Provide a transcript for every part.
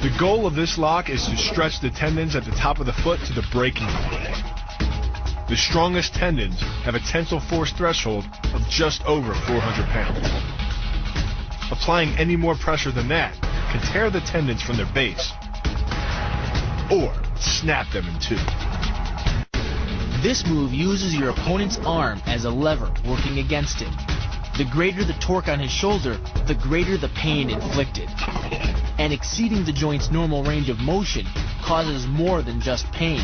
The goal of this lock is to stretch the tendons at the top of the foot to the breaking point. The strongest tendons have a tensile force threshold of just over 400 pounds. Applying any more pressure than that can tear the tendons from their base or snap them in two. This move uses your opponent's arm as a lever working against him. The greater the torque on his shoulder, the greater the pain inflicted. And exceeding the joint's normal range of motion causes more than just pain.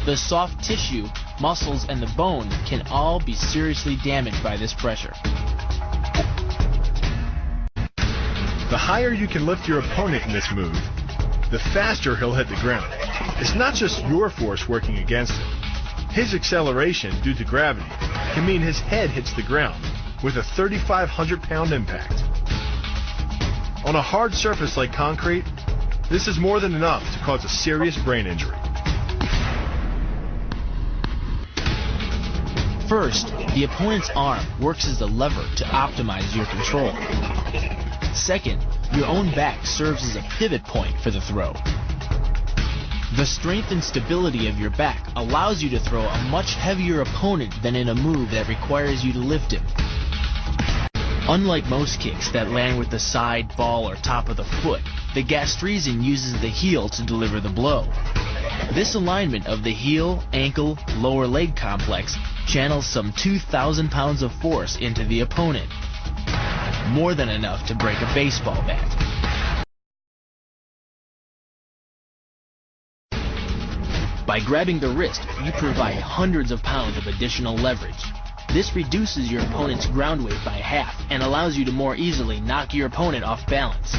The soft tissue, muscles, and the bone can all be seriously damaged by this pressure. The higher you can lift your opponent in this move, the faster he'll hit the ground. It's not just your force working against him. His acceleration due to gravity can mean his head hits the ground with a 3,500-pound impact. On a hard surface like concrete, this is more than enough to cause a serious brain injury. First, the opponent's arm works as a lever to optimize your control. Second, your own back serves as a pivot point for the throw. The strength and stability of your back allows you to throw a much heavier opponent than in a move that requires you to lift him. Unlike most kicks that land with the side, ball, or top of the foot, the Gastrezen uses the heel to deliver the blow. This alignment of the heel, ankle, lower leg complex channels some 2,000 pounds of force into the opponent. More than enough to break a baseball bat. By grabbing the wrist, you provide hundreds of pounds of additional leverage. This reduces your opponent's ground weight by half and allows you to more easily knock your opponent off balance.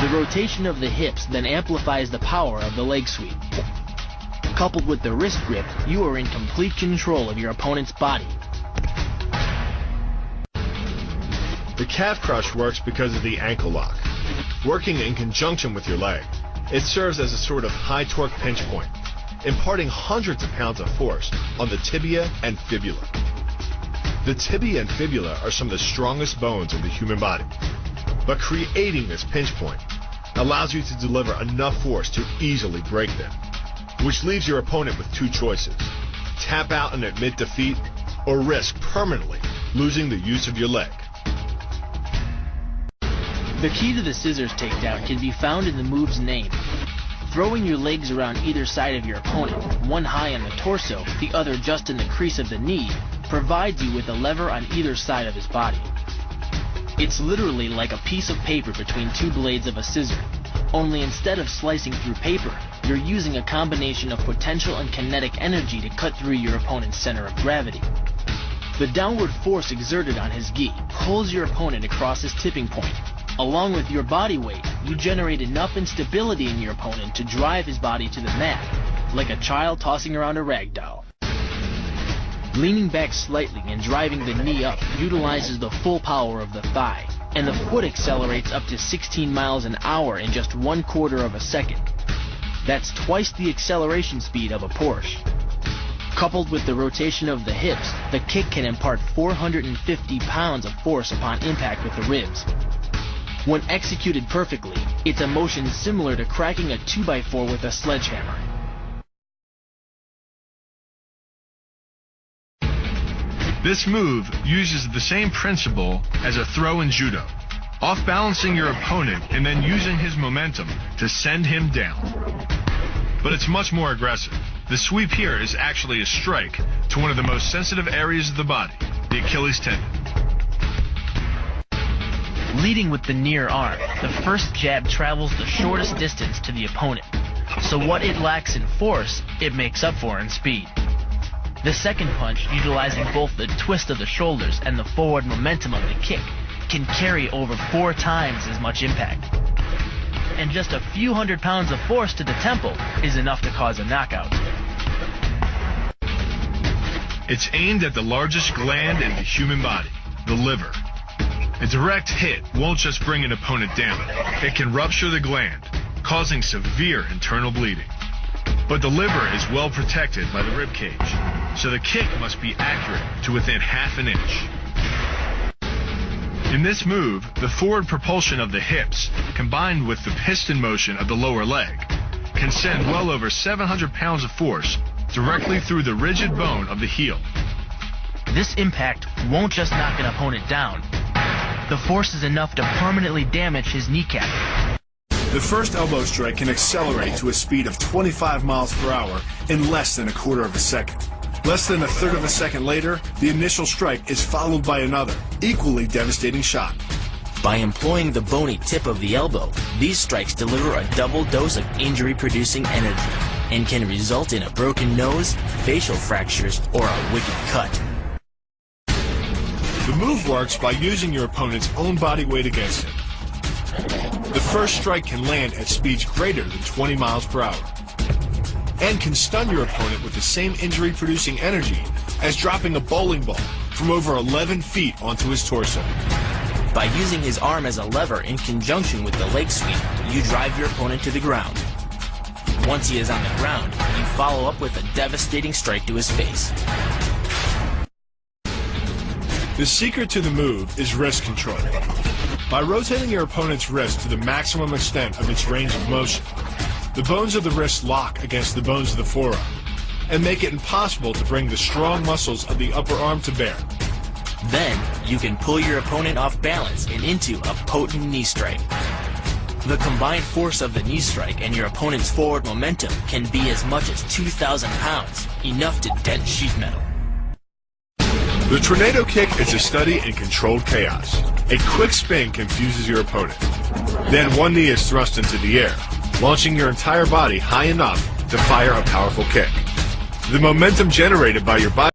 The rotation of the hips then amplifies the power of the leg sweep. Coupled with the wrist grip, you are in complete control of your opponent's body. The calf crush works because of the ankle lock. Working in conjunction with your leg, it serves as a sort of high torque pinch point, imparting hundreds of pounds of force on the tibia and fibula. The tibia and fibula are some of the strongest bones in the human body, but creating this pinch point allows you to deliver enough force to easily break them, which leaves your opponent with two choices: tap out and admit defeat, or risk permanently losing the use of your leg. The key to the scissors takedown can be found in the move's name. Throwing your legs around either side of your opponent, one high on the torso, the other just in the crease of the knee, provides you with a lever on either side of his body. It's literally like a piece of paper between two blades of a scissor, only instead of slicing through paper, you're using a combination of potential and kinetic energy to cut through your opponent's center of gravity. The downward force exerted on his gi pulls your opponent across his tipping point. Along with your body weight, you generate enough instability in your opponent to drive his body to the mat, like a child tossing around a rag doll. Leaning back slightly and driving the knee up utilizes the full power of the thigh, and the foot accelerates up to 16 miles an hour in just 1/4 of a second. That's twice the acceleration speed of a Porsche. Coupled with the rotation of the hips, the kick can impart 450 pounds of force upon impact with the ribs. When executed perfectly, it's a motion similar to cracking a 2x4 with a sledgehammer. This move uses the same principle as a throw in judo, off-balancing your opponent and then using his momentum to send him down. But it's much more aggressive. The sweep here is actually a strike to one of the most sensitive areas of the body, the Achilles tendon. Leading with the near arm, the first jab travels the shortest distance to the opponent. So what it lacks in force, it makes up for in speed. The second punch, utilizing both the twist of the shoulders and the forward momentum of the kick, can carry over 4 times as much impact. And just a few hundred pounds of force to the temple is enough to cause a knockout. It's aimed at the largest gland in the human body, the liver. A direct hit won't just bring an opponent down. It can rupture the gland, causing severe internal bleeding. But the liver is well protected by the rib cage, so the kick must be accurate to within ½ an inch. In this move, the forward propulsion of the hips, combined with the piston motion of the lower leg, can send well over 700 pounds of force directly through the rigid bone of the heel. This impact won't just knock an opponent down. The force is enough to permanently damage his kneecap. The first elbow strike can accelerate to a speed of 25 miles per hour in less than a quarter of a second. Less than a third of a second later, the initial strike is followed by another, equally devastating shot. By employing the bony tip of the elbow, these strikes deliver a double dose of injury-producing energy and can result in a broken nose, facial fractures, or a wicked cut. The move works by using your opponent's own body weight against him. The first strike can land at speeds greater than 20 miles per hour and can stun your opponent with the same injury-producing energy as dropping a bowling ball from over 11 feet onto his torso. By using his arm as a lever in conjunction with the leg sweep, you drive your opponent to the ground. Once he is on the ground, you follow up with a devastating strike to his face. The secret to the move is wrist control. By rotating your opponent's wrist to the maximum extent of its range of motion, the bones of the wrist lock against the bones of the forearm and make it impossible to bring the strong muscles of the upper arm to bear. Then, you can pull your opponent off balance and into a potent knee strike. The combined force of the knee strike and your opponent's forward momentum can be as much as 2,000 pounds, enough to dent sheet metal. The tornado kick is a study in controlled chaos. A quick spin confuses your opponent. Then one knee is thrust into the air, launching your entire body high enough to fire a powerful kick. The momentum generated by your body